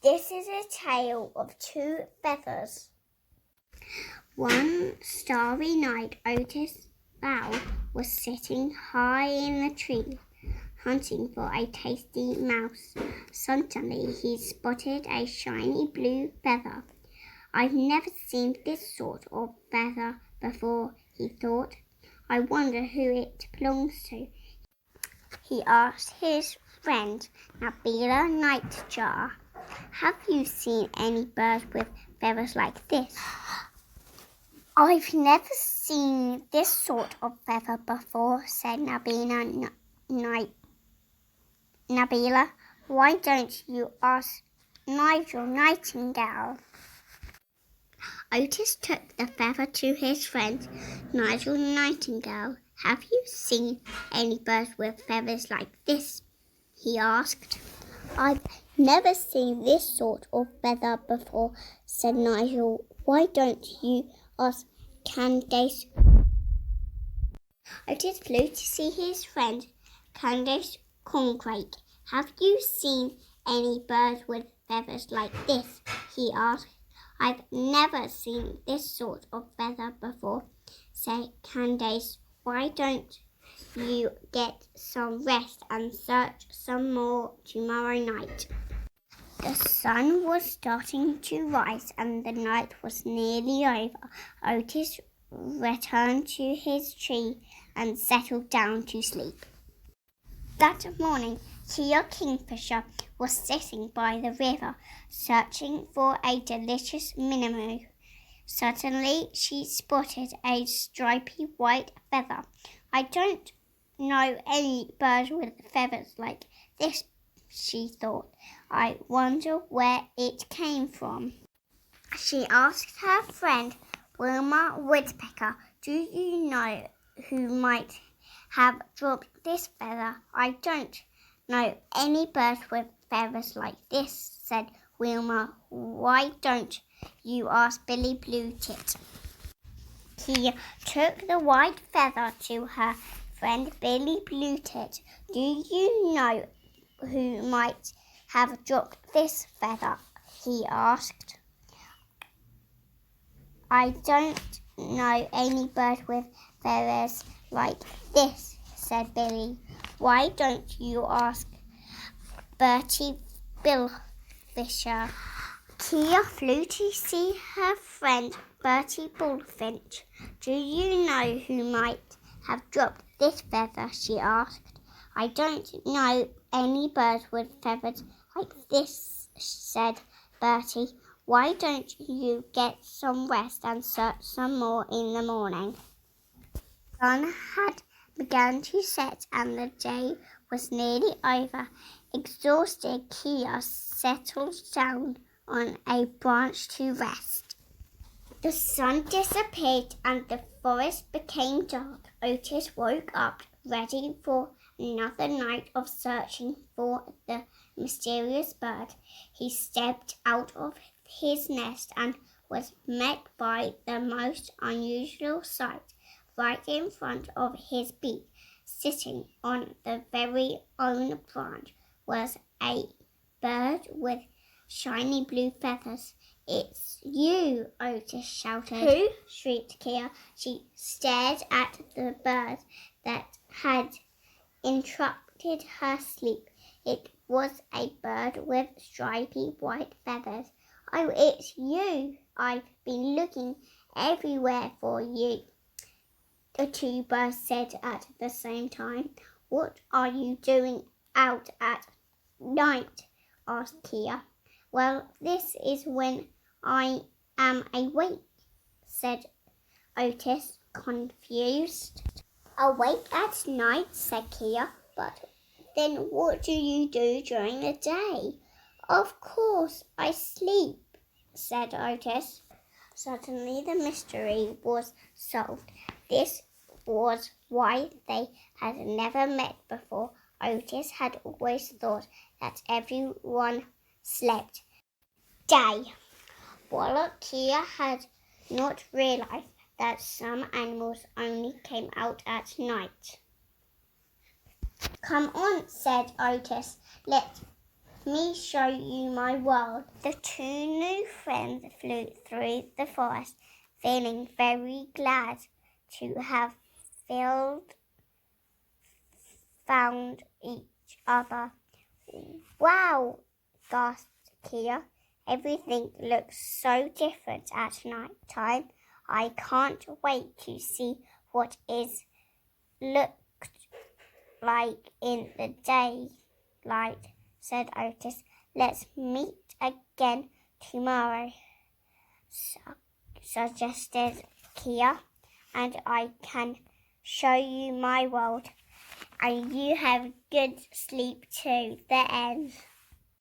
This is a tale of two feathers. One starry night, Otis Owl was sitting high in the tree, hunting for a tasty mouse. Suddenly he spotted a shiny blue feather. "I've never seen this sort of feather before," he thought. "I wonder who it belongs to." He asked his friend Nabila Nightjar, "Have you seen any bird with feathers like this?" "I've never seen this sort of feather before," said Nabila. "Why don't you ask Nigel Nightingale?" Otis took the feather to his friend Nigel Nightingale. "Have you seen any birds with feathers like this?" he asked. "I've never seen this sort of feather before," said Nigel. "Why don't you ask Candace?" Otis flew to see his friend Candace Corncrake. "Have you seen any birds with feathers like this?" he asked. "I've never seen this sort of feather before," said Candace. "Why don't you get some rest and search some more tomorrow night?" The sun was starting to rise and the night was nearly over. Otis returned to his tree and settled down to sleep. That morning, Kia Kingfisher was sitting by the river, searching for a delicious minnow. Suddenly, she spotted a stripy white feather. "I don't know any bird with feathers like this," she thought. "I wonder where it came from." She asked her friend Wilma Woodpecker, "Do you know who might have dropped this feather?" "I don't know any bird with feathers like this," said Wilma. "Why don't you ask Billy Blue Tit?" Kia took the white feather to her friend Billy Blue Tit. "Do you know who might have dropped this feather?" he asked. "I don't know any bird with feathers like this," said Billy. "Why don't you ask Bertie Billfisher?" Kia flew to see her friend Bertie Bullfinch. "Do you know who might have dropped this feather?" she asked. "I don't know any bird with feathers like this," said Bertie. "Why don't you get some rest and search some more in the morning?" The sun had begun to set and the day was nearly over. Exhausted, Kia settled down on a branch to rest. The sun disappeared and the forest became dark. Otis woke up ready for another night of searching for the mysterious bird. He stepped out of his nest and was met by the most unusual sight. Right in front of his beak, sitting on the very own branch, was a bird with shiny blue feathers. "It's you!" Otis shouted. "Who?" shrieked Kia. She stared at the bird that had interrupted her sleep. It was a bird with stripy white feathers. "Oh, it's you! I've been looking everywhere for you," the two birds said at the same time. "What are you doing out at night?" asked Kia. "Well, this is when I am awake," said Otis, confused. "Awake at night," said Kia. "But then what do you do during the day?" "Of course, I sleep," said Otis. Suddenly the mystery was solved. This was why they had never met before. Otis had always thought that everyone slept day, while Kia had not realized that some animals only came out at night. "Come on," said Otis. "Let me show you my world. The two new friends flew through the forest, feeling very glad to have found each other. Wow, gasped Kia. Everything looks so different at night time. I can't wait to see what it looked like in the daylight, said Otis. Let's meet again tomorrow, suggested Kia, and I can show you my world. And you have good sleep too. The end.